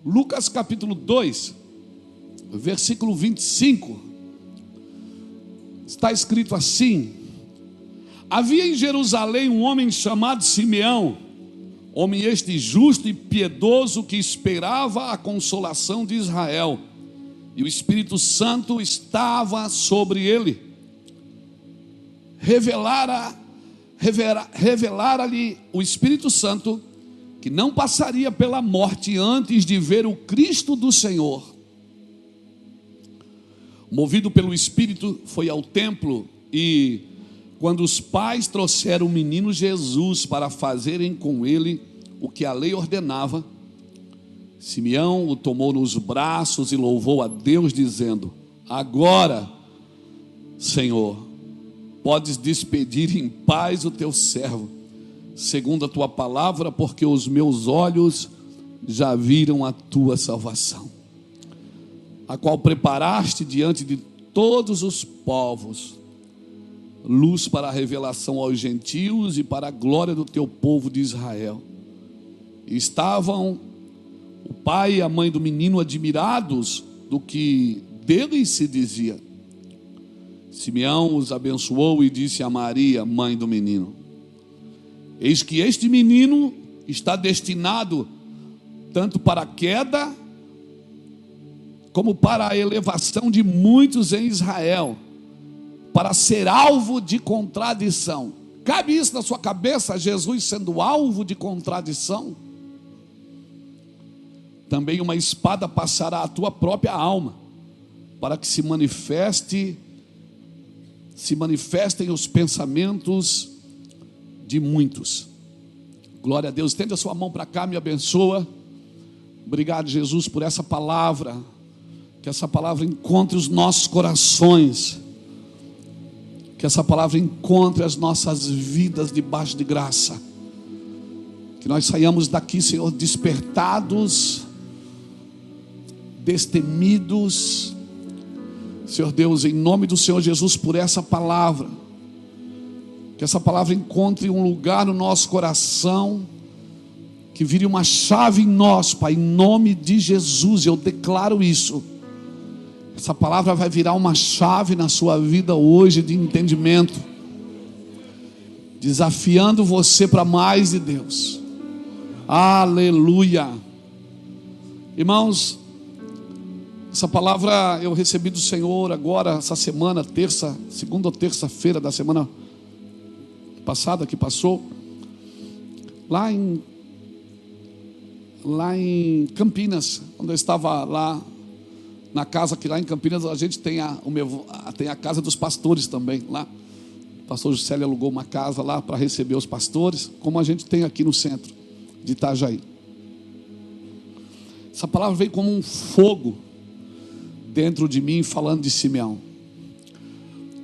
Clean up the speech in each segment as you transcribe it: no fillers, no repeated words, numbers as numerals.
Lucas capítulo 2, versículo 25, está escrito assim: havia em Jerusalém um homem chamado Simeão, homem este justo e piedoso, que esperava a consolação de Israel, e o Espírito Santo estava sobre ele. Revelara-lhe o Espírito Santo que não passaria pela morte antes de ver o Cristo do Senhor. Movido pelo Espírito, foi ao templo, e quando os pais trouxeram o menino Jesus para fazerem com ele o que a lei ordenava, Simeão o tomou nos braços e louvou a Deus, dizendo: agora, Senhor, podes despedir em paz o teu servo, segundo a tua palavra, porque os meus olhos já viram a tua salvação, a qual preparaste diante de todos os povos, luz para a revelação aos gentios e para a glória do teu povo de Israel. E estavam o pai e a mãe do menino admirados do que dele se dizia. Simeão os abençoou e disse a Maria, mãe do menino: eis que este menino está destinado tanto para a queda como para a elevação de muitos em Israel, para ser alvo de contradição. Cabe isso na sua cabeça, Jesus sendo alvo de contradição? Também uma espada passará a tua própria alma, para que se manifestem os pensamentos de muitos. Glória a Deus. Estende a sua mão para cá, me abençoa. Obrigado, Jesus, por essa palavra. Que essa palavra encontre os nossos corações, que essa palavra encontre as nossas vidas debaixo de graça, que nós saiamos daqui, Senhor, despertados, destemidos, Senhor Deus, em nome do Senhor Jesus, por essa palavra. Que essa palavra encontre um lugar no nosso coração, que vire uma chave em nós, Pai, em nome de Jesus. Eu declaro isso. Essa palavra vai virar uma chave na sua vida hoje de entendimento, desafiando você para mais de Deus. Aleluia. Irmãos, essa palavra eu recebi do Senhor agora, essa semana, segunda ou terça-feira da semana passada que passou, lá em Campinas, quando eu estava lá na casa, que lá em Campinas a gente tem a casa dos pastores também, lá o pastor Juscelio alugou uma casa lá para receber os pastores, como a gente tem aqui no centro de Itajaí. Essa palavra veio como um fogo dentro de mim, falando de Simeão.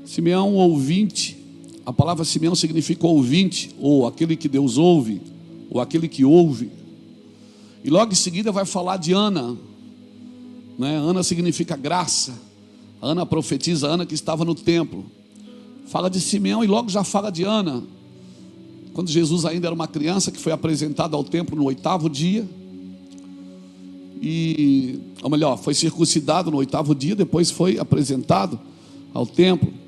Simeão, ouvinte. A palavra Simeão significa ouvinte, ou aquele que Deus ouve, ou aquele que ouve. E logo em seguida vai falar de Ana, né? Ana significa graça. Ana profetiza, Ana que estava no templo. Fala de Simeão e logo já fala de Ana, quando Jesus ainda era uma criança, que foi apresentado ao templo no 8º dia. Ou melhor, foi circuncidado no 8º dia, depois foi apresentado ao templo.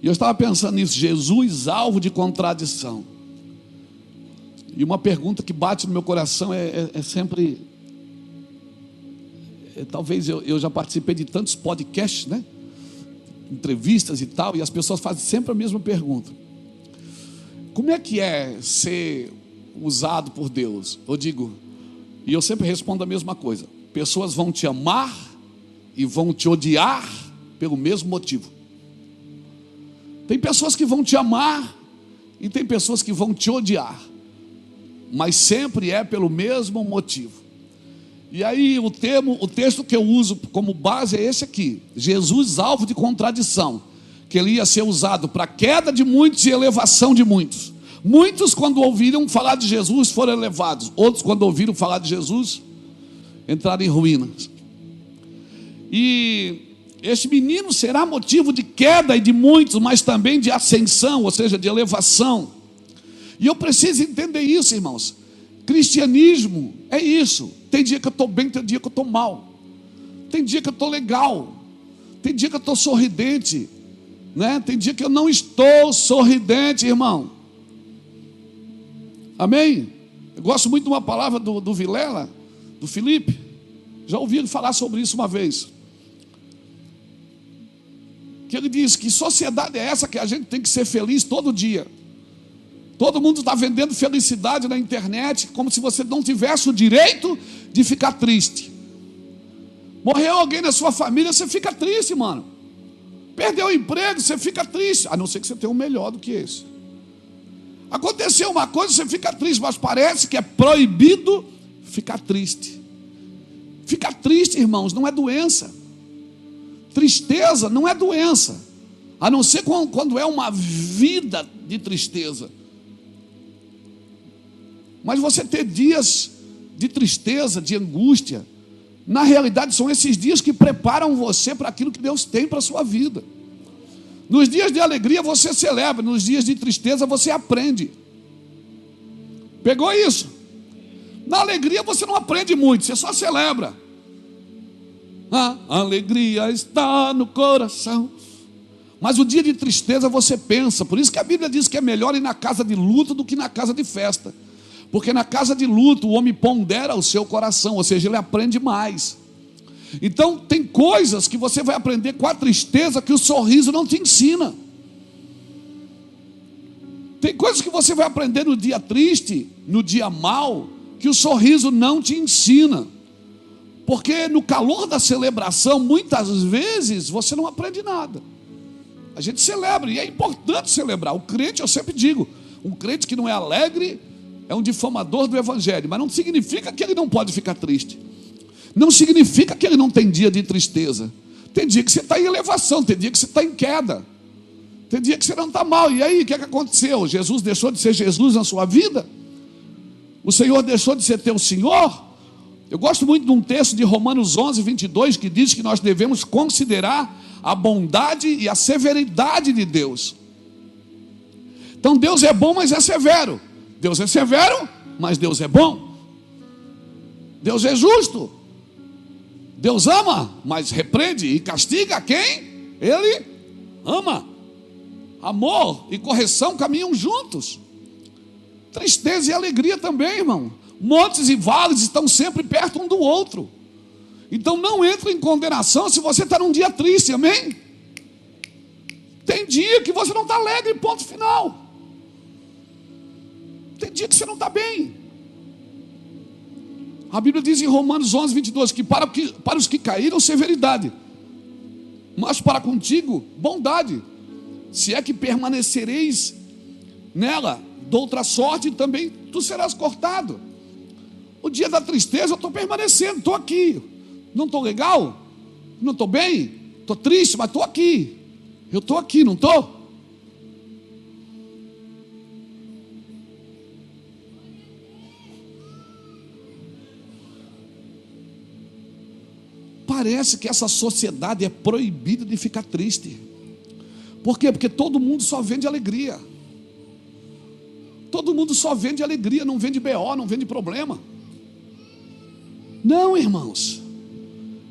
E eu estava pensando nisso, Jesus alvo de contradição. E uma pergunta que bate no meu coração é sempre, talvez eu já participei de tantos podcasts, né? Entrevistas e tal, e as pessoas fazem sempre a mesma pergunta: como é que é ser usado por Deus? E eu sempre respondo a mesma coisa: pessoas vão te amar e vão te odiar pelo mesmo motivo. Tem pessoas que vão te amar e tem pessoas que vão te odiar, mas sempre é pelo mesmo motivo. E aí o texto que eu uso como base é esse aqui: Jesus alvo de contradição, que ele ia ser usado para queda de muitos e elevação de muitos. Muitos, quando ouviram falar de Jesus, foram elevados. Outros, quando ouviram falar de Jesus, entraram em ruínas. E este menino será motivo de queda e de muitos, mas também de ascensão, ou seja, de elevação. E eu preciso entender isso, irmãos, Cristianismo é isso. Tem dia que eu estou bem, tem dia que eu estou mal. Tem dia que eu estou legal. Tem dia que eu estou sorridente, né? Tem dia que eu não estou sorridente, irmão. Amém? Eu gosto muito de uma palavra do Vilela, do Felipe. Já ouvi ele falar sobre isso uma vez. Que ele diz que sociedade é essa que a gente tem que ser feliz todo dia. Todo mundo está vendendo felicidade na internet, como se você não tivesse o direito de ficar triste. Morreu alguém na sua família, você fica triste, mano. Perdeu o emprego, você fica triste. A não ser que você tenha um melhor do que esse. Aconteceu uma coisa, você fica triste, mas parece que é proibido ficar triste. Ficar triste, irmãos, não é doença. Tristeza não é doença, a não ser quando é uma vida de tristeza. Mas você ter dias de tristeza, de angústia, na realidade são esses dias que preparam você para aquilo que Deus tem para a sua vida. Nos dias de alegria você celebra, nos dias de tristeza você aprende. Pegou isso? Na alegria você não aprende muito, você só celebra. A alegria está no coração. Mas o dia de tristeza você pensa. Por isso que a Bíblia diz que é melhor ir na casa de luto do que na casa de festa. Porque na casa de luto o homem pondera o seu coração, ou seja, ele aprende mais. Então tem coisas que você vai aprender com a tristeza que o sorriso não te ensina. Tem coisas que você vai aprender no dia triste, no dia mau, que o sorriso não te ensina. Porque no calor da celebração, muitas vezes, você não aprende nada. A gente celebra, e é importante celebrar. O crente, eu sempre digo, um crente que não é alegre é um difamador do evangelho. Mas não significa que ele não pode ficar triste. Não significa que ele não tem dia de tristeza. Tem dia que você está em elevação, tem dia que você está em queda. Tem dia que você não está mal. E aí, o que é que aconteceu? Jesus deixou de ser Jesus na sua vida? O Senhor deixou de ser teu Senhor? Eu gosto muito de um texto de Romanos 11, 22, que diz que nós devemos considerar a bondade e a severidade de Deus. Então Deus é bom, mas é severo. Deus é severo, mas Deus é bom. Deus é justo. Deus ama, mas repreende e castiga quem Ele ama. Amor e correção caminham juntos. Tristeza e alegria também, irmão. Montes e vales estão sempre perto um do outro. Então não entre em condenação se você está num dia triste, amém? Tem dia que você não está alegre, ponto final. Tem dia que você não está bem. A Bíblia diz em Romanos 11, 22, que para os que caíram, severidade, mas para contigo, bondade, se é que permanecereis nela, de outra sorte também tu serás cortado. O dia da tristeza eu estou permanecendo, estou aqui. Não estou legal? Não estou bem? Estou triste, mas estou aqui. Eu estou aqui, não estou? Parece que essa sociedade é proibida de ficar triste. Por quê? Porque todo mundo só vende alegria. Todo mundo só vende alegria, não vende BO, não vende problema. Não, irmãos.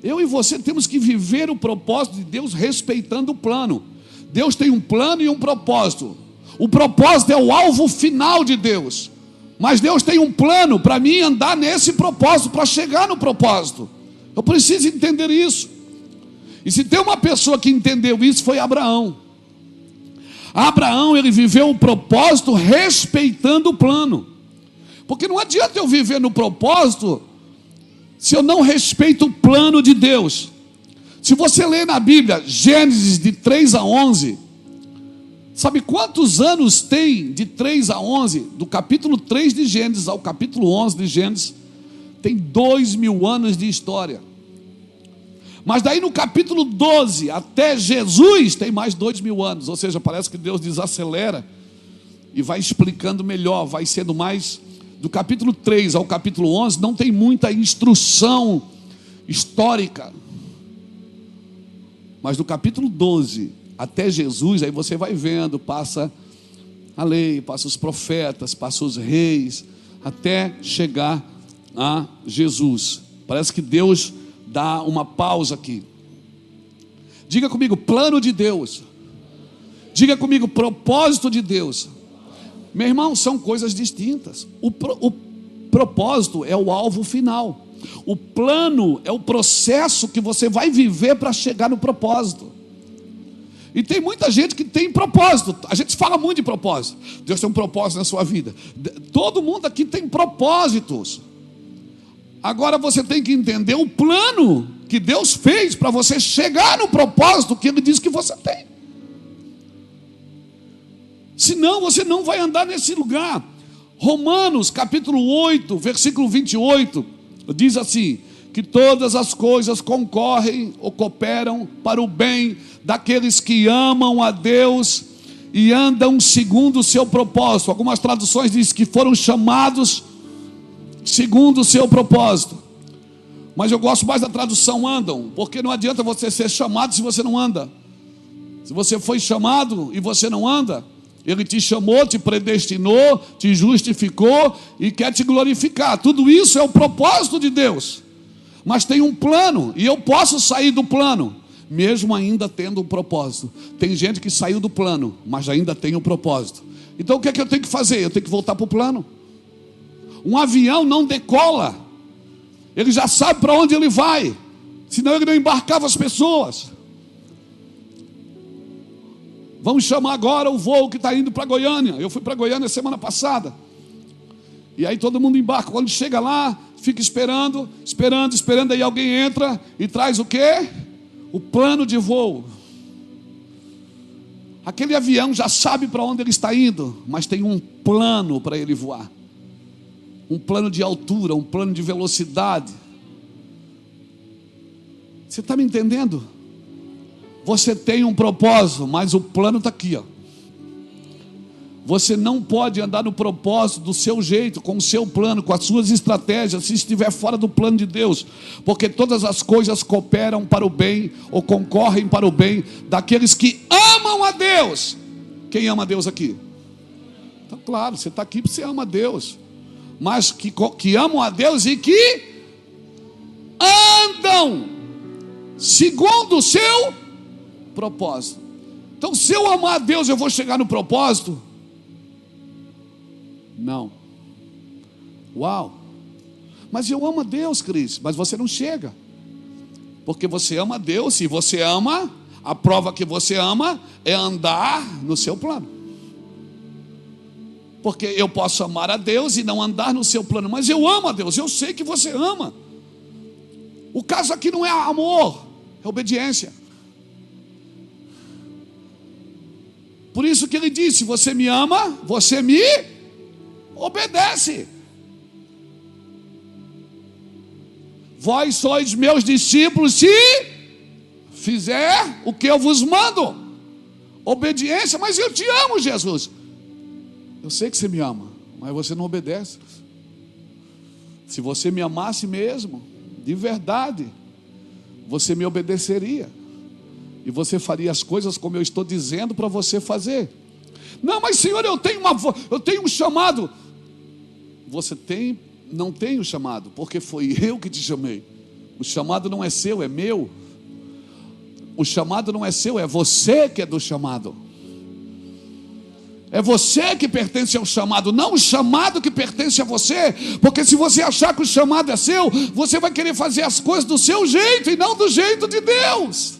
Eu e você temos que viver o propósito de Deus respeitando o plano. Deus tem um plano e um propósito. O propósito é o alvo final de Deus. Mas Deus tem um plano para mim andar nesse propósito, para chegar no propósito. Eu preciso entender isso. E se tem uma pessoa que entendeu isso, foi Abraão. Abraão, ele viveu o propósito respeitando o plano. Porque não adianta eu viver no propósito se eu não respeito o plano de Deus. Se você ler na Bíblia Gênesis de 3 a 11, sabe quantos anos tem de 3 a 11? Do capítulo 3 de Gênesis ao capítulo 11 de Gênesis, tem 2000 anos de história. Mas daí no capítulo 12 até Jesus tem mais 2000 anos. Ou seja, parece que Deus desacelera e vai explicando melhor, vai sendo mais. Do capítulo 3 ao capítulo 11 não tem muita instrução histórica. Mas do capítulo 12 até Jesus, aí você vai vendo, passa a lei, passa os profetas, passa os reis. até chegar a Jesus. Parece que Deus dá uma pausa aqui. Diga comigo, plano de Deus. Diga comigo, propósito de Deus. Meu irmão, são coisas distintas. O propósito é o alvo final. O plano é o processo que você vai viver para chegar no propósito. E tem muita gente que tem propósito. A gente fala muito de propósito. Deus tem um propósito na sua vida. Todo mundo aqui tem propósitos. Agora você tem que entender o plano que Deus fez para você chegar no propósito que Ele diz que você tem. Senão você não vai andar nesse lugar. Romanos capítulo 8, versículo 28, diz assim: que todas as coisas concorrem ou cooperam para o bem daqueles que amam a Deus e andam segundo o seu propósito. Algumas traduções dizem que foram chamados segundo o seu propósito. Mas eu gosto mais da tradução andam, porque não adianta você ser chamado se você não anda. Se você foi chamado e você não anda, Ele te chamou, te predestinou, te justificou e quer te glorificar. Tudo isso é o propósito de Deus. Mas tem um plano, e eu posso sair do plano, mesmo ainda tendo um propósito. Tem gente que saiu do plano, mas ainda tem um propósito. Então o que é que eu tenho que fazer? Eu tenho que voltar para o plano. Um avião não decola, ele já sabe para onde ele vai, senão ele não embarcava as pessoas. Vamos chamar agora o voo que está indo para Goiânia. Eu fui para Goiânia semana passada. E aí todo mundo embarca. Quando chega lá, fica esperando. Aí alguém entra e traz o quê? O plano de voo. Aquele avião já sabe para onde ele está indo, mas tem um plano para ele voar. Um plano de altura, um plano de velocidade. Você está me entendendo? Você tem um propósito, mas o plano está aqui, ó. Você não pode andar no propósito do seu jeito, com o seu plano, com as suas estratégias, se estiver fora do plano de Deus. Porque todas as coisas cooperam para o bem, ou concorrem para o bem, daqueles que amam a Deus. Quem ama a Deus aqui? Então, claro, você está aqui porque você ama a Deus. Mas que amam a Deus e que andam segundo o seu propósito. Então, se eu amar a Deus, eu vou chegar no propósito? Não. Uau. Mas eu amo a Deus, Cris. Mas você não chega. Porque você ama a Deus. Se você ama, a prova que você ama é andar no seu plano. Porque eu posso amar a Deus e não andar no seu plano. Mas eu amo a Deus. Eu sei que você ama. O caso aqui não é amor, é obediência. Por isso que ele disse: você me ama, você me obedece. Vós sois meus discípulos se fizer o que eu vos mando. Obediência. Mas eu te amo, Jesus. Eu sei que você me ama, mas você não obedece. Se você me amasse mesmo, de verdade, você me obedeceria. E você faria as coisas como eu estou dizendo para você fazer. Não, mas Senhor, eu tenho um chamado. Você não tem um chamado, porque foi eu que te chamei. O chamado não é seu, é meu. O chamado não é seu, é você que é do chamado. É você que pertence ao chamado, não o chamado que pertence a você. Porque se você achar que o chamado é seu, você vai querer fazer as coisas do seu jeito e não do jeito de Deus.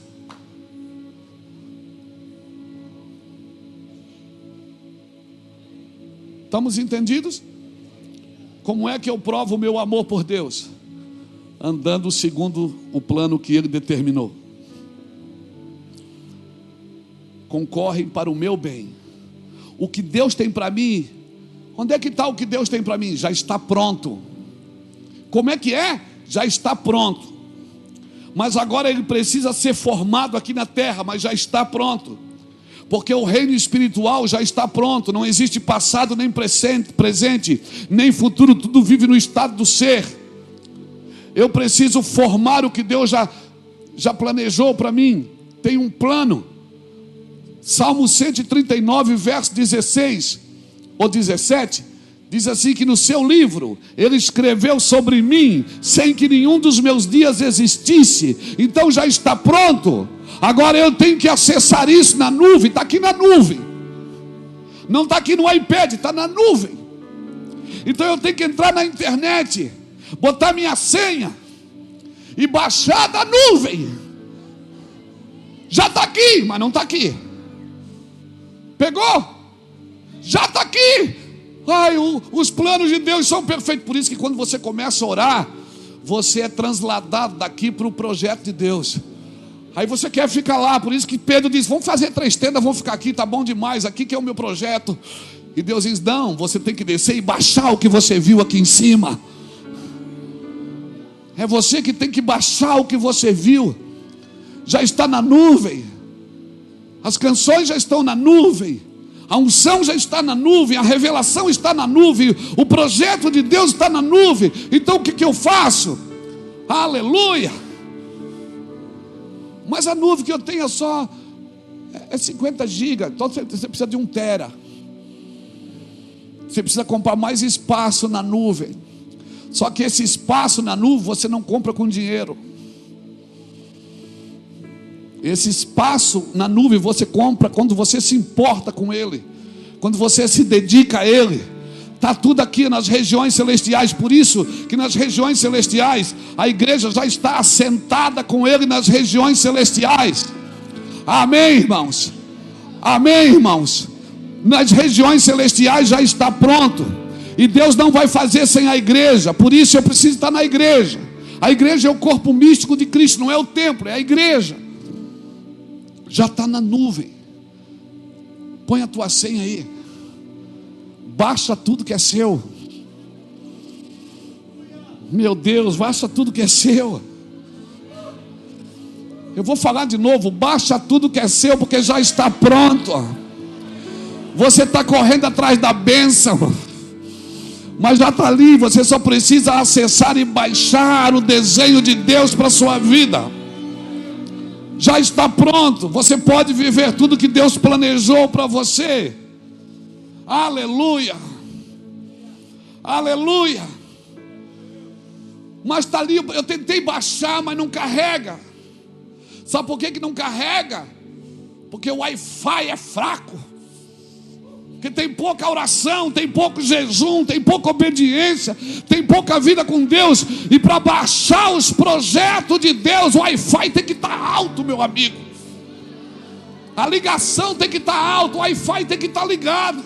Estamos entendidos? Como é que eu provo o meu amor por Deus? Andando segundo o plano que Ele determinou. Concorrem para o meu bem. O que Deus tem para mim, onde é que está o que Deus tem para mim? Já está pronto. Como é que é? Já está pronto. Mas agora ele precisa ser formado aqui na terra, mas já está pronto. Porque o reino espiritual já está pronto. Não existe passado, nem presente, nem futuro. Tudo vive no estado do ser. Eu preciso formar o que Deus já planejou para mim. Tem um plano. Salmo 139, verso 16 ou 17, Diz assim que no seu livro ele escreveu sobre mim sem que nenhum dos meus dias existisse. Então já está pronto. Agora eu tenho que acessar isso na nuvem. Está aqui na nuvem. Não está aqui no iPad, está na nuvem. Então eu tenho que entrar na internet, botar minha senha e baixar da nuvem. Já está aqui, mas não está aqui. Pegou? Já está aqui. Ai, os planos de Deus são perfeitos. Por isso que quando você começa a orar, você é transladado daqui para o projeto de Deus. Aí você quer ficar lá. Por isso que Pedro diz: vamos fazer 3 tendas, vamos ficar aqui, tá bom demais, aqui que é o meu projeto. E Deus diz: não, você tem que descer e baixar o que você viu aqui em cima. É você que tem que baixar o que você viu. Já está na nuvem. As canções já estão na nuvem. A unção já está na nuvem, a revelação está na nuvem, o projeto de Deus está na nuvem. Então o que eu faço? Aleluia! Mas a nuvem que eu tenho é 50 GB, então você precisa de 1 tera. Você precisa comprar mais espaço na nuvem. Só que esse espaço na nuvem você não compra com dinheiro. Esse espaço na nuvem você compra quando você se importa com Ele, quando você se dedica a Ele. Está tudo aqui nas regiões celestiais. Por isso que nas regiões celestiais a igreja já está assentada com Ele nas regiões celestiais. Amém, irmãos? Amém, irmãos? Nas regiões celestiais já está pronto. E Deus não vai fazer sem a igreja. Por isso eu preciso estar na igreja. A igreja é o corpo místico de Cristo, não é o templo, é a igreja. Já está na nuvem. Põe a tua senha aí. Baixa tudo que é seu. Meu Deus, baixa tudo que é seu. Eu vou falar de novo. Baixa tudo que é seu, porque já está pronto. Você está correndo atrás da bênção, mas já está ali. Você só precisa acessar e baixar o desenho de Deus para a sua vida. Já está pronto. Você pode viver tudo que Deus planejou para você. Aleluia. Aleluia. Mas está ali. Eu tentei baixar, mas não carrega. Sabe por que não carrega? Porque o Wi-Fi é fraco. Porque tem pouca oração, tem pouco jejum, tem pouca obediência, tem pouca vida com Deus. E para baixar os projetos de Deus, o Wi-Fi tem que estar alto, meu amigo. A ligação tem que estar alta, o Wi-Fi tem que estar ligado.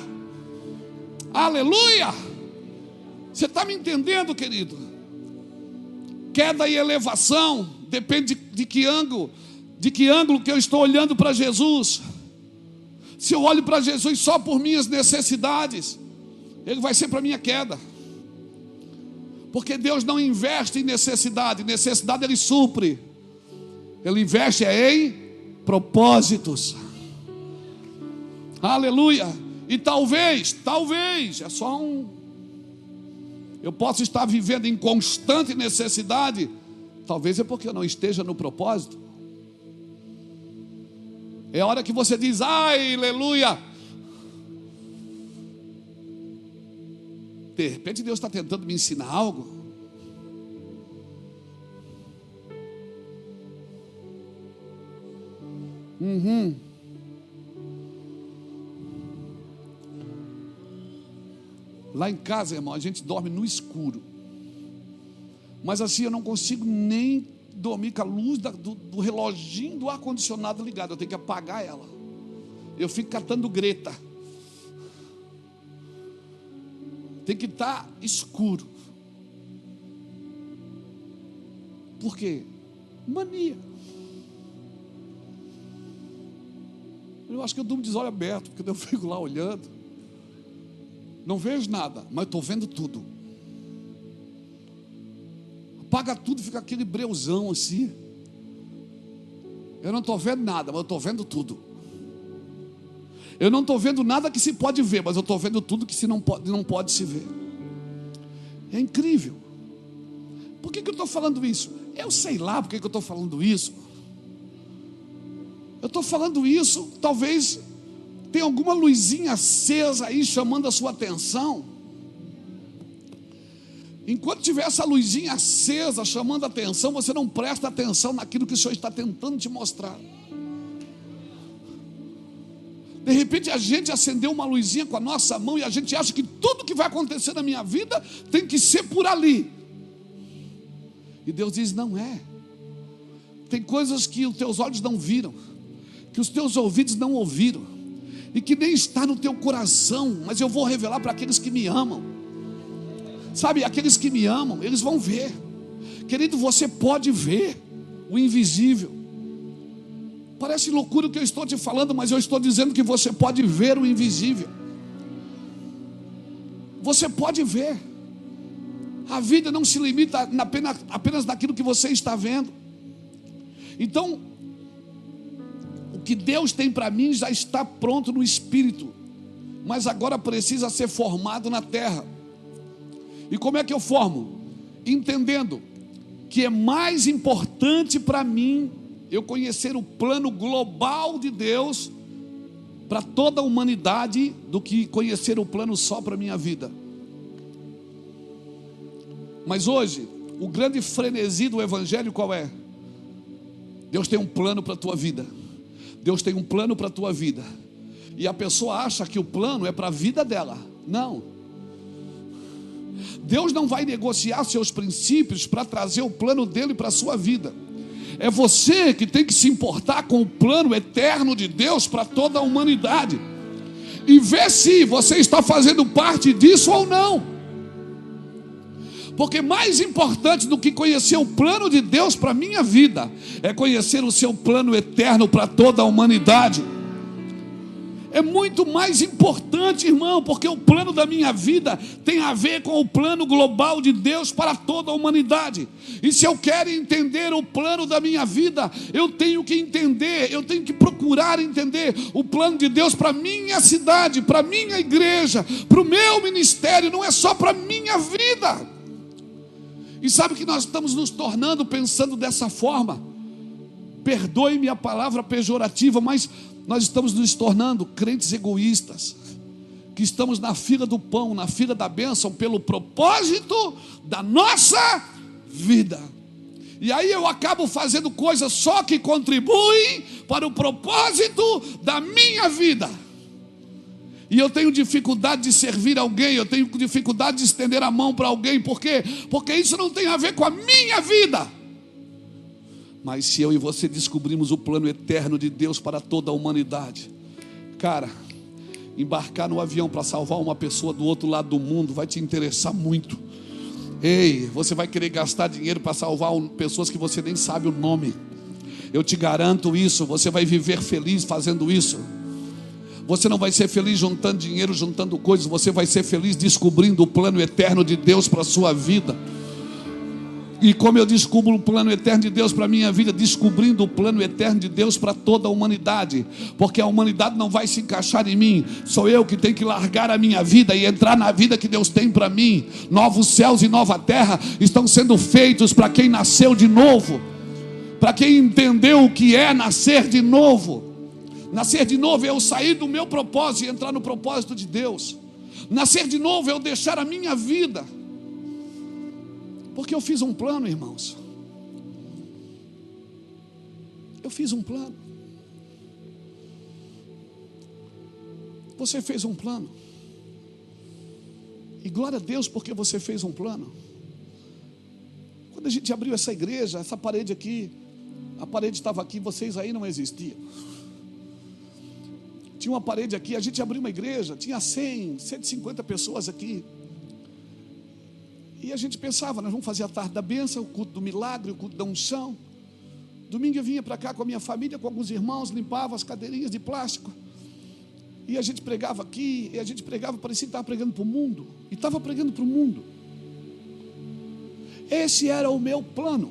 Aleluia. Você está me entendendo, querido? Queda e elevação depende de que ângulo que eu estou olhando para Jesus. Se eu olho para Jesus só por minhas necessidades, Ele vai ser para minha queda. Porque Deus não investe em necessidade. Necessidade Ele supre. Ele investe em propósitos. Aleluia. E talvez, é só eu posso estar vivendo em constante necessidade. Talvez é porque eu não esteja no propósito. É a hora que você diz: ai, aleluia. De repente Deus está tentando me ensinar algo. Lá em casa, irmão, a gente dorme no escuro. Mas assim eu não consigo nem dormir com a luz do reloginho do ar-condicionado ligado. Eu tenho que apagar ela. Eu fico catando greta. Tem que estar escuro. Por quê? Mania. Eu acho que eu durmo de olho aberto, porque eu fico lá olhando. Não vejo nada, mas estou vendo tudo. Apaga tudo, fica aquele breuzão assim. Eu não estou vendo nada, mas eu estou vendo tudo. Eu não estou vendo nada que se pode ver, mas eu estou vendo tudo que não pode se ver. É incrível. Por que eu estou falando isso? Eu sei lá por que eu estou falando isso. Eu estou falando isso, talvez tenha alguma luzinha acesa aí chamando a sua atenção. Enquanto tiver essa luzinha acesa, chamando a atenção, você não presta atenção naquilo que o Senhor está tentando te mostrar. De repente a gente acendeu uma luzinha com a nossa mão e a gente acha que tudo que vai acontecer na minha vida tem que ser por ali. E Deus diz: não é. Tem coisas que os teus olhos não viram, que os teus ouvidos não ouviram, e que nem está no teu coração, mas eu vou revelar para aqueles que me amam. Sabe, aqueles que me amam, eles vão ver. Querido, você pode ver o invisível. Parece loucura o que eu estou te falando, mas eu estou dizendo que você pode ver o invisível. Você pode ver. A vida não se limita apenas naquilo que você está vendo. Então, o que Deus tem para mim já está pronto no espírito, mas agora precisa ser formado na terra. E como é que eu formo? Entendendo que é mais importante para mim eu conhecer o plano global de Deus para toda a humanidade do que conhecer o plano só para a minha vida. Mas hoje, o grande frenesi do evangelho qual é? Deus tem um plano para a tua vida. Deus tem um plano para a tua vida. E a pessoa acha que o plano é para a vida dela. Não. Deus não vai negociar seus princípios para trazer o plano dele para a sua vida. É você que tem que se importar com o plano eterno de Deus para toda a humanidade. E ver se você está fazendo parte disso ou não. Porque mais importante do que conhecer o plano de Deus para a minha vida é conhecer o seu plano eterno para toda a humanidade. É muito mais importante, irmão, porque o plano da minha vida tem a ver com o plano global de Deus para toda a humanidade. E se eu quero entender o plano da minha vida, eu tenho que entender, eu tenho que procurar entender o plano de Deus para a minha cidade, para a minha igreja, para o meu ministério, não é só para a minha vida. E sabe que nós estamos nos tornando pensando dessa forma? Perdoe-me a palavra pejorativa, mas nós estamos nos tornando crentes egoístas, que estamos na fila do pão, na fila da bênção, pelo propósito da nossa vida. E aí eu acabo fazendo coisas só que contribuem para o propósito da minha vida. E eu tenho dificuldade de servir alguém, eu tenho dificuldade de estender a mão para alguém. Por quê? Porque isso não tem a ver com a minha vida. Mas se eu e você descobrimos o plano eterno de Deus para toda a humanidade, cara, embarcar no avião para salvar uma pessoa do outro lado do mundo vai te interessar muito. Ei, você vai querer gastar dinheiro para salvar pessoas que você nem sabe o nome. Eu te garanto isso, você vai viver feliz fazendo isso. Você não vai ser feliz juntando dinheiro, juntando coisas. Você vai ser feliz descobrindo o plano eterno de Deus para a sua vida. E como eu descubro o plano eterno de Deus para a minha vida? Descobrindo o plano eterno de Deus para toda a humanidade. Porque a humanidade não vai se encaixar em mim. Sou eu que tenho que largar a minha vida e entrar na vida que Deus tem para mim. Novos céus e nova terra estão sendo feitos para quem nasceu de novo, para quem entendeu o que é nascer de novo. Nascer de novo é eu sair do meu propósito e entrar no propósito de Deus. Nascer de novo é eu deixar a minha vida. Porque eu fiz um plano, irmãos. Eu fiz um plano. Você fez um plano. E glória a Deus porque você fez um plano. Quando a gente abriu essa igreja, essa parede aqui, a parede estava aqui, vocês aí não existiam. Tinha uma parede aqui, a gente abriu uma igreja, tinha 100, 150 pessoas aqui. E a gente pensava, nós vamos fazer a tarde da bênção, o culto do milagre, o culto da unção. Domingo eu vinha para cá com a minha família, com alguns irmãos, limpava as cadeirinhas de plástico. E a gente pregava aqui, e a gente pregava, parecia que estava pregando para o mundo. E estava pregando para o mundo. Esse era o meu plano.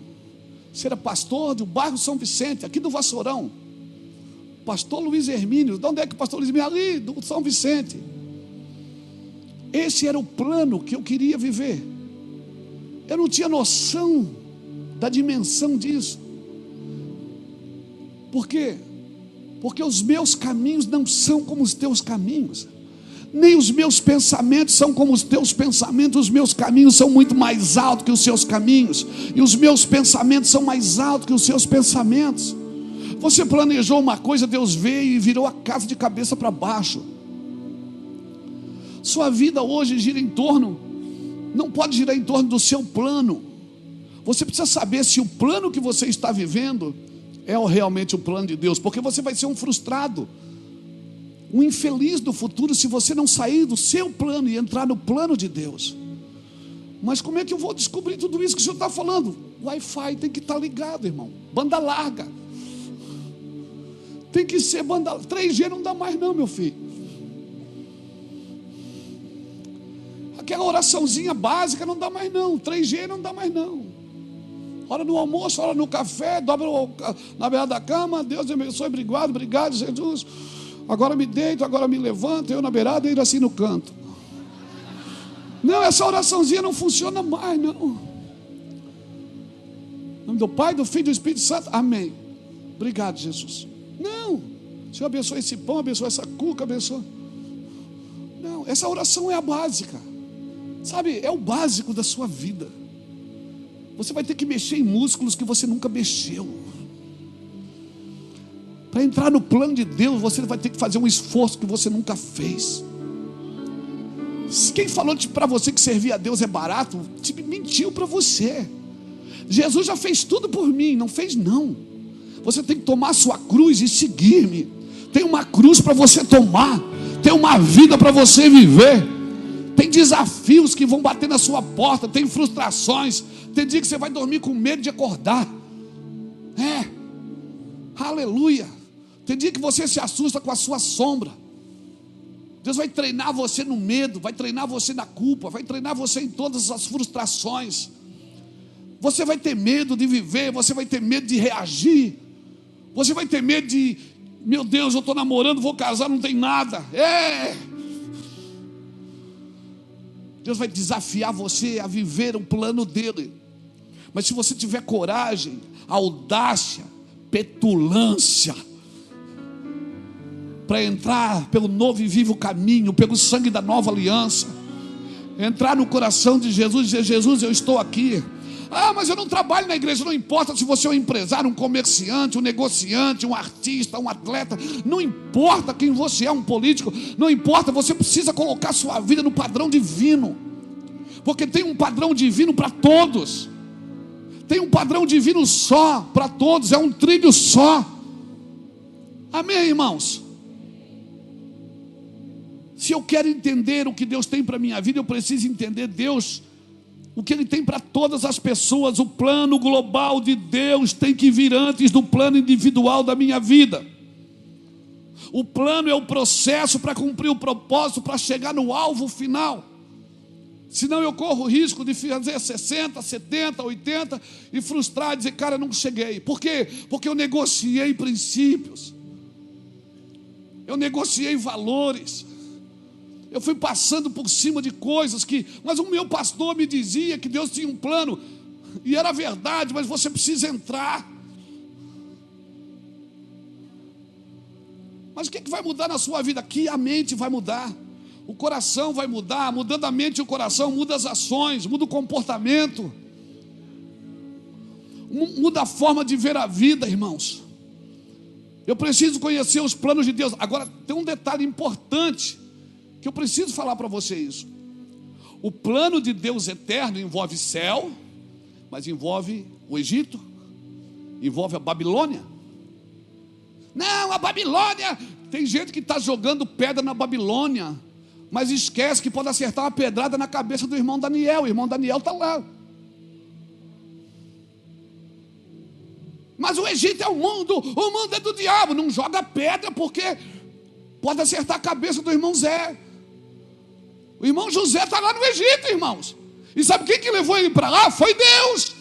Ser pastor do bairro São Vicente, aqui do Vassourão. Pastor Luiz Hermínio. De onde é que o pastor Luiz Hermínio? Ali, do São Vicente. Esse era o plano que eu queria viver. Eu não tinha noção da dimensão disso. Por quê? Porque os meus caminhos não são como os teus caminhos. Nem os meus pensamentos são como os teus pensamentos. Os meus caminhos são muito mais altos que os seus caminhos, e os meus pensamentos são mais altos que os seus pensamentos. Você planejou uma coisa, Deus veio e virou a casa de cabeça para baixo. Sua vida hoje gira em torno, não pode girar em torno do seu plano. Você precisa saber se o plano que você está vivendo é realmente o plano de Deus, porque você vai ser um frustrado, um infeliz do futuro, se você não sair do seu plano e entrar no plano de Deus. Mas como é que eu vou descobrir tudo isso que o senhor está falando? Wi-Fi tem que estar ligado, irmão. Banda larga. Tem que ser banda. 3G não dá mais não, meu filho. Aquela oraçãozinha básica não dá mais não. 3G não dá mais não. Hora no almoço, hora no café, dobra na beirada da cama. Deus abençoe, obrigado Jesus. Agora me deito, agora me levanto, eu na beirada e ele assim no canto. Não, essa oraçãozinha não funciona mais, não. Em nome do Pai, do Filho e do Espírito Santo, amém. Obrigado, Jesus. Não, Senhor abençoe esse pão, abençoe essa cuca, abençoe. Não, essa oração é a básica. Sabe, é o básico da sua vida. Você vai ter que mexer em músculos que você nunca mexeu. Para entrar no plano de Deus, você vai ter que fazer um esforço que você nunca fez. Quem falou para você que servir a Deus é barato, mentiu para você. Jesus já fez tudo por mim, não fez não. Você tem que tomar a sua cruz e seguir-me. Tem uma cruz para você tomar, tem uma vida para você viver, tem desafios que vão bater na sua porta, tem frustrações, tem dia que você vai dormir com medo de acordar. Aleluia. Tem dia que você se assusta com a sua sombra. Deus vai treinar você no medo, vai treinar você na culpa, vai treinar você em todas as frustrações. Você vai ter medo de viver, você vai ter medo de reagir, você vai ter medo de, meu Deus, eu estou namorando, vou casar, não tem nada. Deus vai desafiar você a viver o plano dele. Mas se você tiver coragem, audácia, petulância, para entrar pelo novo e vivo caminho, pelo sangue da nova aliança, entrar no coração de Jesus e dizer: Jesus, eu estou aqui. Mas eu não trabalho na igreja. Não importa se você é um empresário, um comerciante, um negociante, um artista, um atleta. Não importa quem você é, um político. Não importa, você precisa colocar sua vida no padrão divino, porque tem um padrão divino para todos. Tem um padrão divino só para todos, é um trilho só. Amém, irmãos? Se eu quero entender o que Deus tem para a minha vida, eu preciso entender Deus, o que Ele tem para todas as pessoas. O plano global de Deus tem que vir antes do plano individual da minha vida. O plano é o processo para cumprir o propósito, para chegar no alvo final. Senão eu corro o risco de fazer 60, 70, 80 e frustrar, dizer: cara, não cheguei. Por quê? Porque eu negociei princípios, eu negociei valores, eu fui passando por cima de coisas que... Mas o meu pastor me dizia que Deus tinha um plano, e era verdade, mas você precisa entrar. Mas o que vai mudar na sua vida? Aqui a mente vai mudar, o coração vai mudar. Mudando a mente e o coração, muda as ações, muda o comportamento, muda a forma de ver a vida, irmãos. Eu preciso conhecer os planos de Deus. Agora tem um detalhe importante que eu preciso falar para você isso. O plano de Deus eterno envolve céu, mas envolve o Egito, envolve a Babilônia. Não, a Babilônia, tem gente que está jogando pedra na Babilônia, mas esquece que pode acertar uma pedrada na cabeça do irmão Daniel. O irmão Daniel está lá. Mas o Egito é o mundo é do diabo. Não joga pedra, porque pode acertar a cabeça do irmão Zé. O irmão José está lá no Egito, irmãos. E sabe quem que levou ele para lá? Foi Deus.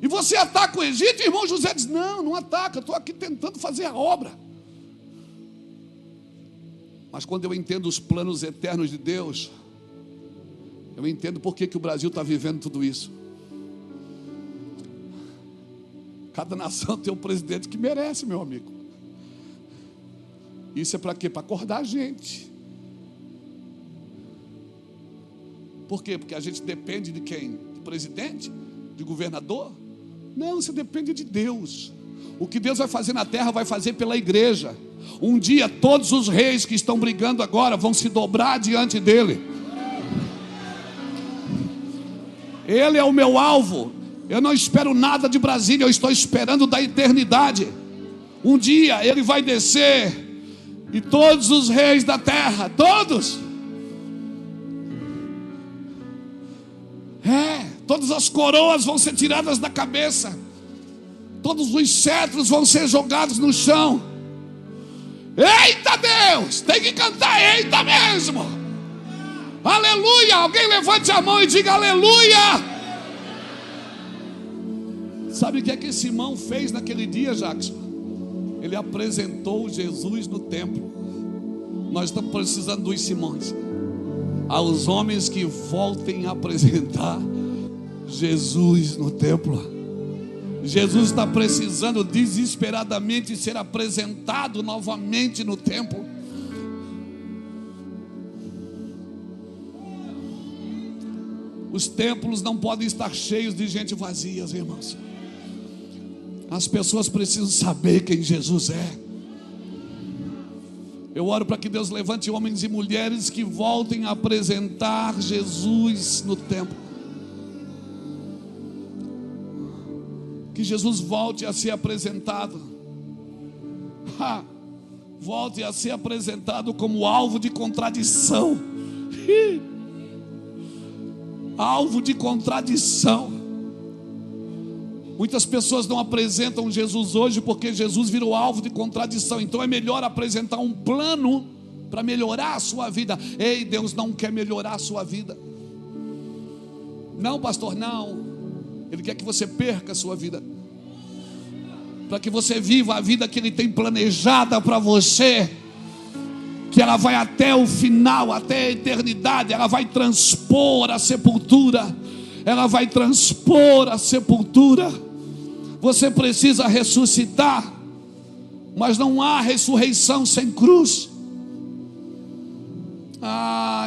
E você ataca o Egito, e o irmão José diz: não, não ataca, estou aqui tentando fazer a obra. Mas quando eu entendo os planos eternos de Deus, eu entendo por que o Brasil está vivendo tudo isso. Cada nação tem um presidente que merece, meu amigo. Isso é para quê? Para acordar a gente. Por quê? Porque a gente depende de quem? De presidente? De governador? Não, você depende de Deus. O que Deus vai fazer na terra, vai fazer pela igreja. Um dia todos os reis que estão brigando agora vão se dobrar diante dele. Ele é o meu alvo. Eu não espero nada de Brasília, eu estou esperando da eternidade. Um dia ele vai descer e todos os reis da terra, todas as coroas vão ser tiradas da cabeça, todos os cetros vão ser jogados no chão. Eita Deus, tem que cantar eita mesmo. Aleluia, alguém levante a mão e diga aleluia. Sabe o que é que Simão fez naquele dia, Jackson? Ele apresentou Jesus no templo. Nós estamos precisando dos Simões, aos homens que voltem a apresentar Jesus no templo. Jesus está precisando desesperadamente ser apresentado novamente no templo. Os templos não podem estar cheios de gente vazia, irmãos. As pessoas precisam saber quem Jesus é. Eu oro para que Deus levante homens e mulheres que voltem a apresentar Jesus no templo. Que Jesus volte a ser apresentado. Volte a ser apresentado como alvo de contradição. Alvo de contradição. Muitas pessoas não apresentam Jesus hoje porque Jesus virou alvo de contradição. Então é melhor apresentar um plano para melhorar a sua vida. Ei, Deus não quer melhorar a sua vida. Não, pastor, não. Ele quer que você perca a sua vida, para que você viva a vida que Ele tem planejada para você, que ela vai até o final, até a eternidade. Ela vai transpor a sepultura. Ela vai transpor a sepultura. Você precisa ressuscitar, mas não há ressurreição sem cruz.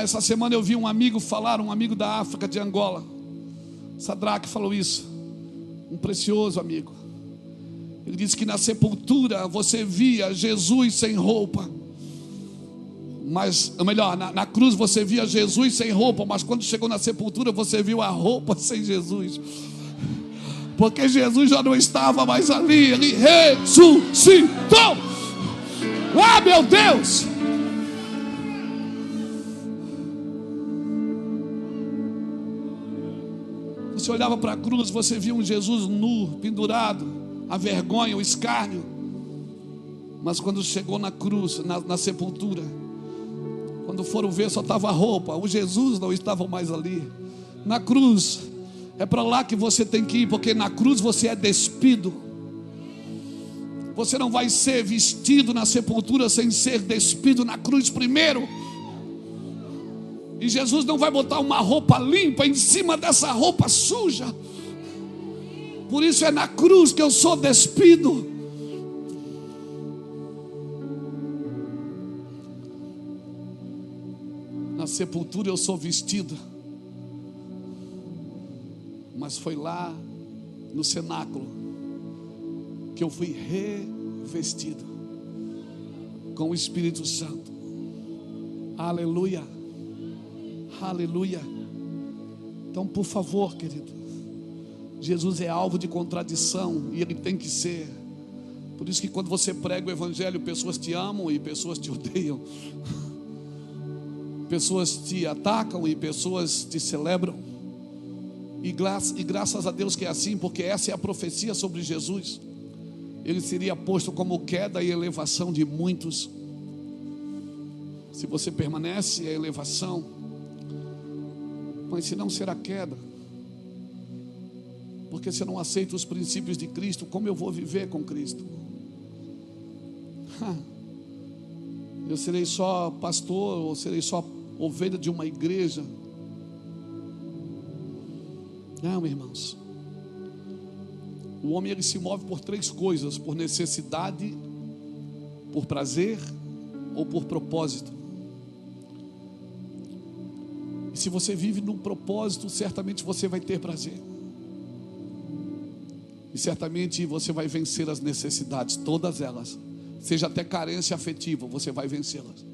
Essa semana eu vi um amigo falar, um amigo da África, de Angola, Sadraque, falou isso. Um precioso amigo. Ele disse que na sepultura você via Jesus sem roupa, mas, ou melhor, na cruz você via Jesus sem roupa, mas quando chegou na sepultura você viu a roupa sem Jesus, porque Jesus já não estava mais ali. Ele ressuscitou. Meu Deus! Você olhava para a cruz, você via um Jesus nu, pendurado, a vergonha, o escárnio. Mas quando chegou na cruz, na sepultura, quando foram ver, só estava a roupa. O Jesus não estava mais ali. Na cruz, é para lá que você tem que ir, porque na cruz você é despido. Você não vai ser vestido na sepultura sem ser despido na cruz primeiro. E Jesus não vai botar uma roupa limpa em cima dessa roupa suja. Por isso é na cruz que eu sou despido. Na sepultura eu sou vestido, mas foi lá no cenáculo que eu fui revestido com o Espírito Santo. Aleluia, aleluia. Então, por favor, querido, Jesus é alvo de contradição e Ele tem que ser. Por isso que quando você prega o Evangelho, pessoas te amam e pessoas te odeiam. Pessoas te atacam e pessoas te celebram. E graças a Deus que é assim, porque essa é a profecia sobre Jesus. Ele seria posto como queda e elevação de muitos. Se você permanece, é elevação, mas se não, será queda. Porque se eu não aceito os princípios de Cristo, como eu vou viver com Cristo? Eu serei só pastor, ou serei só ovelha de uma igreja? Não, irmãos. O homem, ele se move por três coisas: por necessidade, por prazer ou por propósito. E se você vive no propósito, certamente você vai ter prazer. E certamente você vai vencer as necessidades, todas elas. Seja até carência afetiva, você vai vencê-las.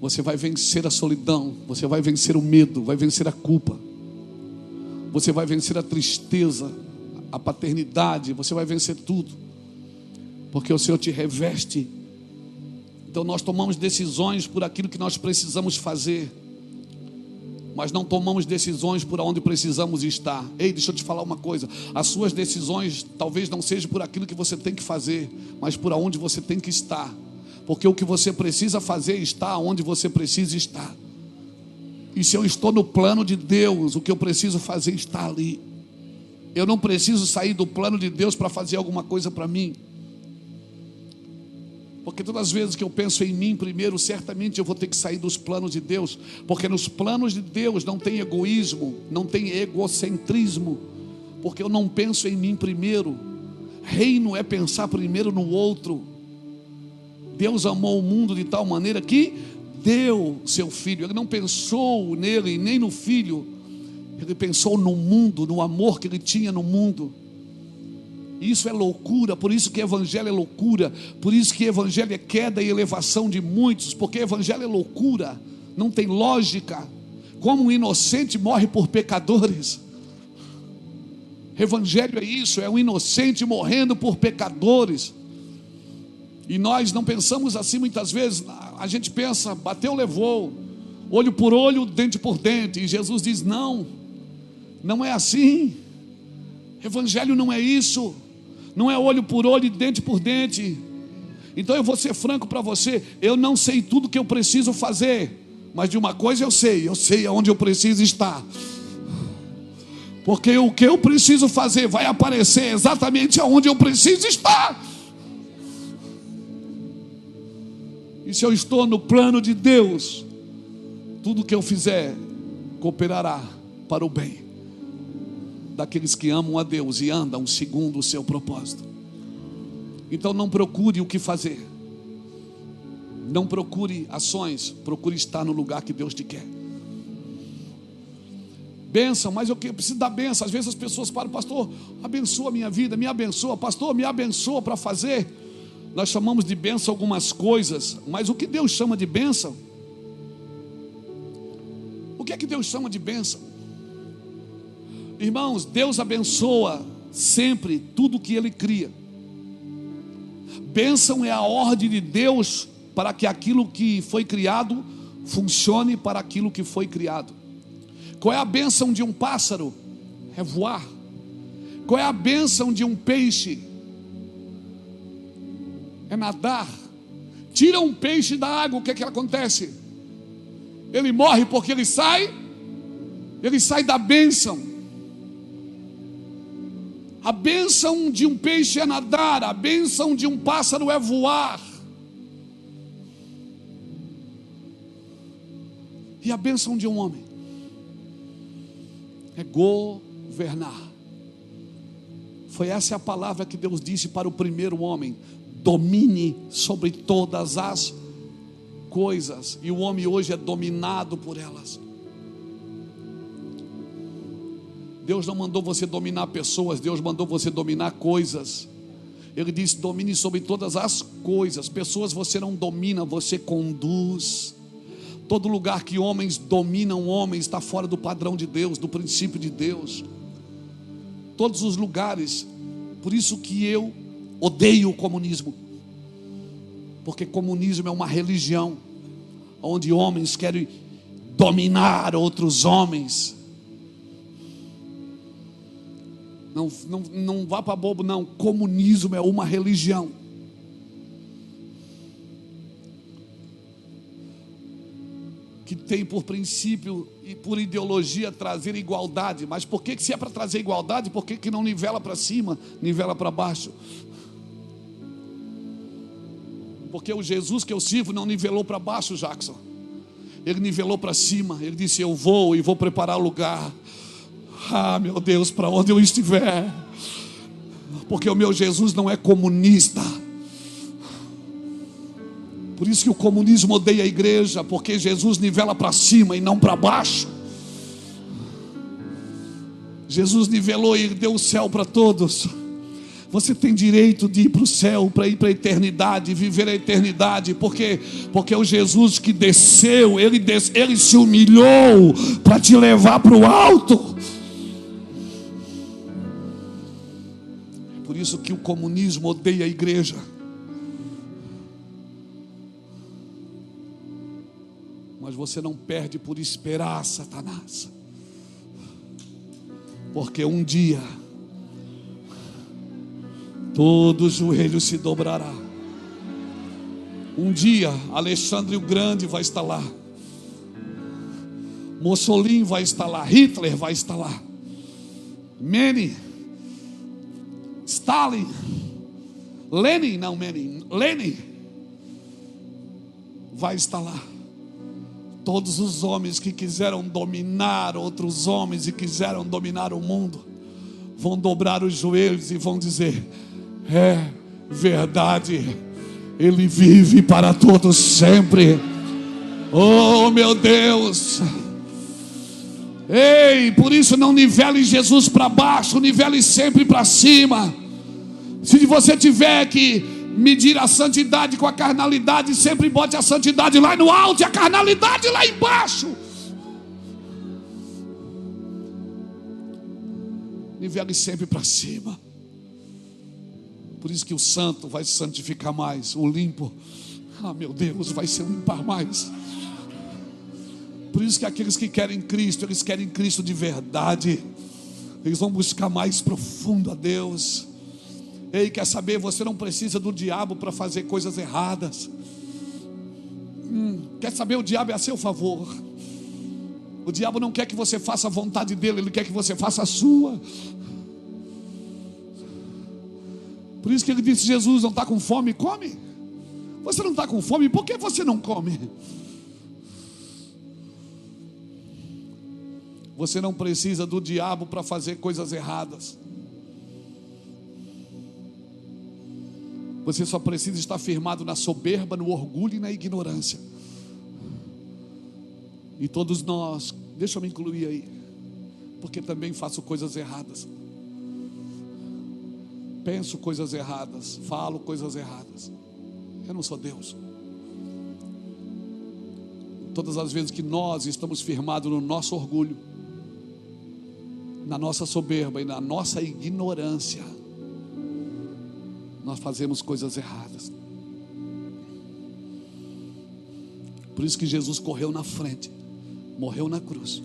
Você vai vencer a solidão, você vai vencer o medo, vai vencer a culpa. Você vai vencer a tristeza, a paternidade, você vai vencer tudo. Porque o Senhor te reveste. Então nós tomamos decisões por aquilo que nós precisamos fazer, mas não tomamos decisões por onde precisamos estar. Ei, deixa eu te falar uma coisa. As suas decisões talvez não sejam por aquilo que você tem que fazer, mas por onde você tem que estar. Porque o que você precisa fazer está onde você precisa estar. E se eu estou no plano de Deus, o que eu preciso fazer está ali. Eu não preciso sair do plano de Deus para fazer alguma coisa para mim. Porque todas as vezes que eu penso em mim primeiro, certamente eu vou ter que sair dos planos de Deus. Porque nos planos de Deus não tem egoísmo, não tem egocentrismo. Porque eu não penso em mim primeiro. Reino é pensar primeiro no outro. Deus amou o mundo de tal maneira que deu seu filho. Ele não pensou nele nem no filho. Ele pensou no mundo, no amor que ele tinha no mundo. Isso é loucura, por isso que evangelho é loucura. Por isso que evangelho é queda e elevação de muitos. Porque evangelho é loucura, não tem lógica. Como um inocente morre por pecadores. Evangelho é isso, é um inocente morrendo por pecadores. E nós não pensamos assim muitas vezes. A gente pensa, bateu, levou, olho por olho, dente por dente. E Jesus diz, não é assim. Evangelho não é isso. Não é olho por olho e dente por dente. Então eu vou ser franco para você. Eu não sei tudo que eu preciso fazer, mas de uma coisa eu sei aonde eu preciso estar. Porque o que eu preciso fazer vai aparecer exatamente aonde eu preciso estar. E se eu estou no plano de Deus, tudo que eu fizer cooperará para o bem daqueles que amam a Deus e andam segundo o seu propósito. Então não procure o que fazer, não procure ações, procure estar no lugar que Deus te quer. Bênção, mas eu preciso da bênção. Às vezes as pessoas param, pastor, abençoa a minha vida, me abençoa, pastor, me abençoa para fazer. Nós chamamos de bênção algumas coisas, mas o que Deus chama de bênção? O que é que Deus chama de bênção? Irmãos, Deus abençoa sempre tudo que Ele cria. Bênção é a ordem de Deus para que aquilo que foi criado funcione para aquilo que foi criado. Qual é a bênção de um pássaro? É voar. Qual é a bênção de um peixe? É nadar. Tira um peixe da água, o que é que acontece? Ele morre porque ele sai da bênção. A bênção de um peixe é nadar, a bênção de um pássaro é voar. E a bênção de um homem é governar. Foi essa a palavra que Deus disse para o primeiro homem: domine sobre todas as coisas. E o homem hoje é dominado por elas. Deus não mandou você dominar pessoas, Deus mandou você dominar coisas. Ele disse, domine sobre todas as coisas. Pessoas você não domina, você conduz. Todo lugar que homens dominam homens está fora do padrão de Deus, do princípio de Deus. Todos os lugares. Por isso que eu odeio o comunismo. Porque comunismo é uma religião onde homens querem dominar outros homens. Não vá para bobo não. Comunismo é uma religião. Que tem por princípio e por ideologia trazer igualdade. Mas por que se é para trazer igualdade, por que não nivela para cima, nivela para baixo? Porque o Jesus que eu sirvo não nivelou para baixo, Jackson. Ele nivelou para cima. Ele disse, eu vou e vou preparar lugar. Ah, meu Deus, para onde eu estiver. Porque o meu Jesus não é comunista. Por isso que o comunismo odeia a igreja, porque Jesus nivela para cima e não para baixo. Jesus nivelou e deu o céu para todos. Você tem direito de ir para o céu, para ir para a eternidade, viver a eternidade, porque o Jesus que desceu, ele se humilhou para te levar para o alto. Por isso que o comunismo odeia a igreja. Mas você não perde por esperar, Satanás, porque um dia todo joelho se dobrará. Um dia Alexandre o Grande vai estar lá, Mussolini vai estar lá, Hitler vai estar lá, Lenin, Stalin, Lenin vai estar lá. Todos os homens que quiseram dominar outros homens e quiseram dominar o mundo vão dobrar os joelhos e vão dizer: é verdade, Ele vive para todos sempre. Oh meu Deus! Ei, por isso não nivele Jesus para baixo, nivele sempre para cima. Se você tiver que medir a santidade com a carnalidade, sempre bote a santidade lá no alto e a carnalidade lá embaixo. Nivele sempre para cima. Por isso que o santo vai se santificar mais, o limpo, meu Deus, vai se limpar mais. Por isso que aqueles que querem Cristo, eles querem Cristo de verdade. Eles vão buscar mais profundo a Deus. Ei, quer saber? Você não precisa do diabo para fazer coisas erradas. Quer saber? O diabo é a seu favor. O diabo não quer que você faça a vontade dele, ele quer que você faça a sua. Por isso que ele disse: Jesus, não está com fome? Come. Você não está com fome, por que você não come? Você não precisa do diabo para fazer coisas erradas. Você só precisa estar firmado na soberba, no orgulho e na ignorância. E todos nós, deixa eu me incluir aí, porque também faço coisas erradas. Penso coisas erradas, falo coisas erradas. Eu não sou Deus. Todas as vezes que nós estamos firmados no nosso orgulho, na nossa soberba e na nossa ignorância, nós fazemos coisas erradas. Por isso que Jesus correu na frente, morreu na cruz,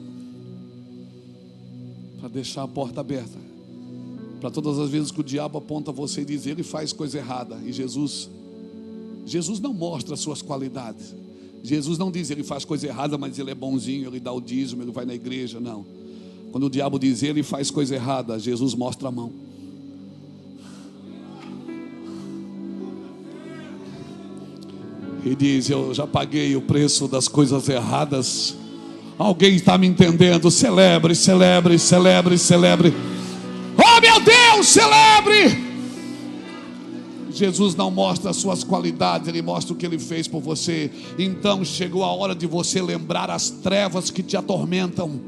para deixar a porta aberta, para todas as vezes que o diabo aponta você e diz: ele faz coisa errada. E Jesus não mostra as suas qualidades. Jesus não diz: ele faz coisa errada, mas ele é bonzinho, ele dá o dízimo, ele vai na igreja. Não. Quando o diabo diz: ele faz coisa errada, Jesus mostra a mão. E diz: eu já paguei o preço das coisas erradas. Alguém está me entendendo? Celebre, celebre, celebre, celebre. Oh meu Deus, celebre! Jesus não mostra as suas qualidades, Ele mostra o que Ele fez por você. Então chegou a hora de você lembrar as trevas que te atormentam.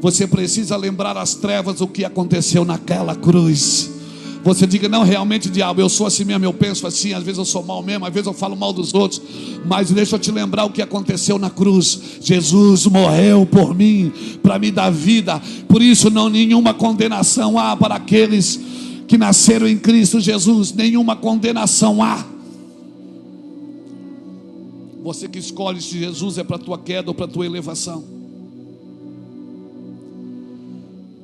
Você precisa lembrar as trevas, o que aconteceu naquela cruz. Você diga: não, realmente, diabo, eu sou assim mesmo, eu penso assim, às vezes eu sou mal mesmo, às vezes eu falo mal dos outros, mas deixa eu te lembrar o que aconteceu na cruz. Jesus morreu por mim, para me dar vida. Por isso não nenhuma condenação há para aqueles que nasceram em Cristo Jesus. Nenhuma condenação há. Você que escolhe se Jesus é para a tua queda ou para a tua elevação.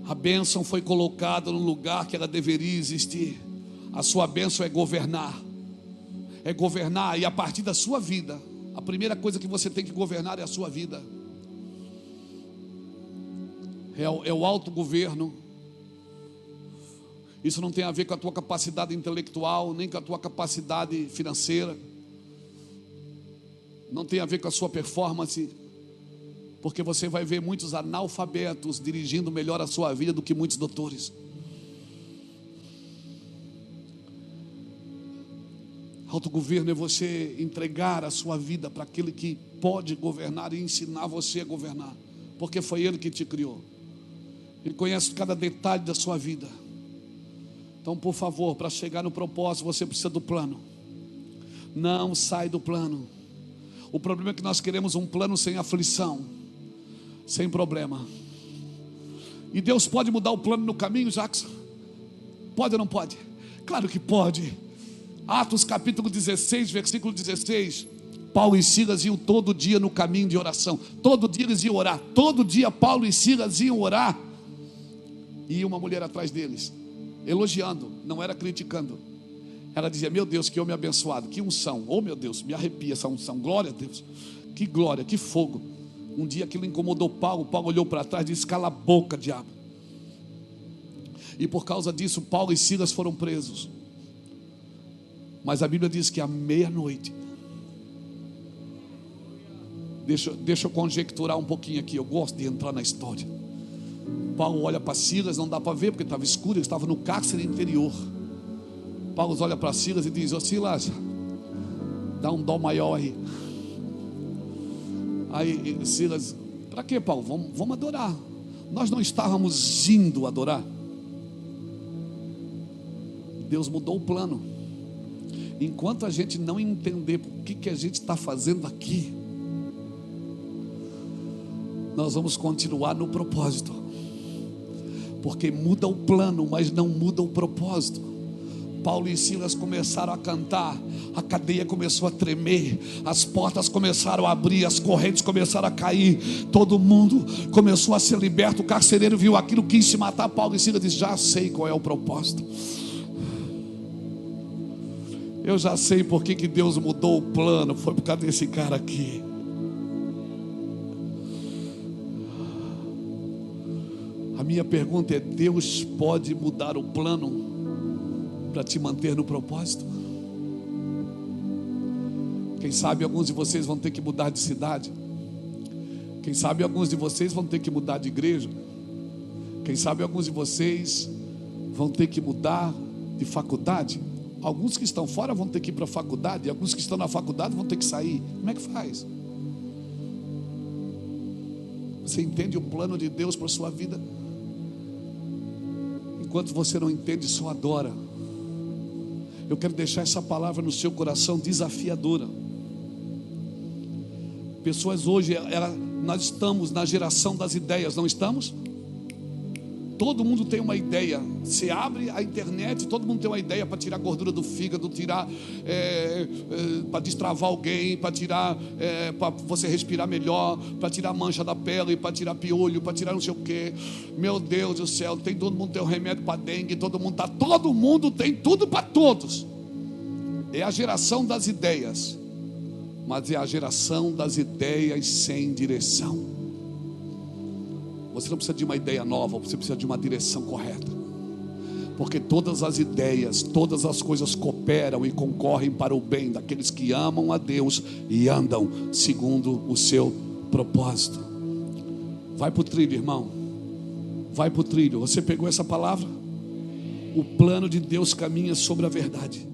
A bênção foi colocada no lugar que ela deveria existir. A sua bênção é governar. É governar, e a partir da sua vida, a primeira coisa que você tem que governar é a sua vida. É o autogoverno. Isso não tem a ver com a tua capacidade intelectual, nem com a tua capacidade financeira. Não tem a ver com a sua performance. Porque você vai ver muitos analfabetos dirigindo melhor a sua vida do que muitos doutores. Autogoverno é você entregar a sua vida para aquele que pode governar e ensinar você a governar, porque foi Ele que te criou. Ele conhece cada detalhe da sua vida. Então, por favor, para chegar no propósito, você precisa do plano. Não sai do plano. O problema é que nós queremos um plano sem aflição, sem problema. E Deus pode mudar o plano no caminho, Jackson? Pode ou não pode? Claro que pode. Atos capítulo 16, versículo 16. Paulo e Silas iam todo dia no caminho de oração. Todo dia eles iam orar. Todo dia Paulo e Silas iam orar. E ia uma mulher atrás deles, elogiando, não era criticando. Ela dizia: meu Deus, que homem abençoado, que unção. Oh meu Deus, me arrepia essa unção. Glória a Deus, que glória, que fogo. Um dia aquilo incomodou Paulo. Paulo olhou para trás e disse: cala a boca, diabo. E por causa disso Paulo e Silas foram presos. Mas a Bíblia diz que à meia-noite, deixa eu conjecturar um pouquinho aqui, eu gosto de entrar na história. Paulo olha para Silas, não dá para ver porque estava escuro, ele estava no cárcere interior. Paulo olha para Silas e diz: ô Silas, dá um dó maior aí. Aí Silas: para quê, Paulo? Vamos adorar. Nós não estávamos indo adorar. Deus mudou o plano. Enquanto a gente não entender o que a gente está fazendo aqui, nós vamos continuar no propósito, porque muda o plano, mas não muda o propósito. Paulo e Silas começaram a cantar, a cadeia começou a tremer, as portas começaram a abrir, as correntes começaram a cair, todo mundo começou a ser liberto. O carcereiro viu aquilo, quis se matar. Paulo e Silas disse: já sei qual é o propósito. Eu já sei por que Deus mudou o plano. Foi por causa desse cara aqui. A minha pergunta é: Deus pode mudar o plano para te manter no propósito? Quem sabe alguns de vocês vão ter que mudar de cidade. Quem sabe alguns de vocês vão ter que mudar de igreja. Quem sabe alguns de vocês vão ter que mudar de faculdade. Alguns que estão fora vão ter que ir para a faculdade, e alguns que estão na faculdade vão ter que sair. Como é que faz? Você entende o plano de Deus para a sua vida? Enquanto você não entende, só adora. Eu quero deixar essa palavra no seu coração, desafiadora. Pessoas hoje, nós estamos na geração das ideias, não estamos? Todo mundo tem uma ideia. Você abre a internet, todo mundo tem uma ideia para tirar gordura do fígado, tirar para destravar alguém, para tirar para você respirar melhor, para tirar mancha da pele, para tirar piolho, para tirar não sei o que. Meu Deus do céu, todo mundo tem um remédio para dengue, todo mundo tem tudo para todos. É a geração das ideias, mas é a geração das ideias sem direção. Você não precisa de uma ideia nova, você precisa de uma direção correta. Porque todas as ideias, todas as coisas cooperam e concorrem para o bem daqueles que amam a Deus e andam segundo o seu propósito. Vai para o trilho, irmão. Vai para o trilho. Você pegou essa palavra? O plano de Deus caminha sobre a verdade.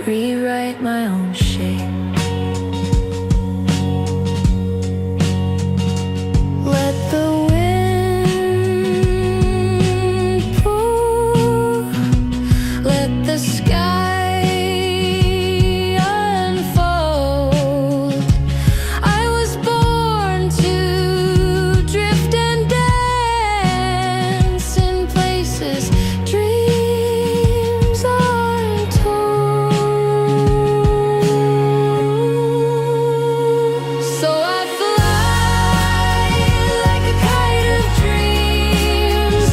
rewrite my own shape. Let the wind pull, let the sky unfold. I was born to drift and dance in places dreams aren't told. So I fly like a kite of dreams,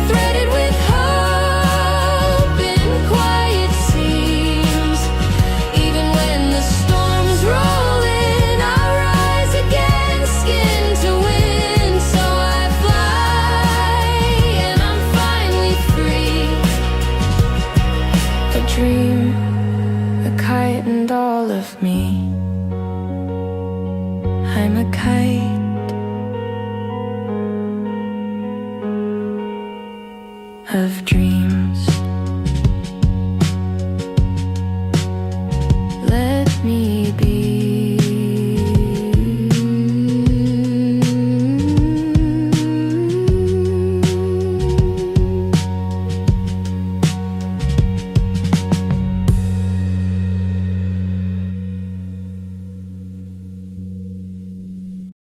threaded with hope in quiet seams. Even when the storms roll in, I rise again, skin to win. So I fly, and I'm finally free. A dream, a kite, and all of me. I'm a kite of dreams.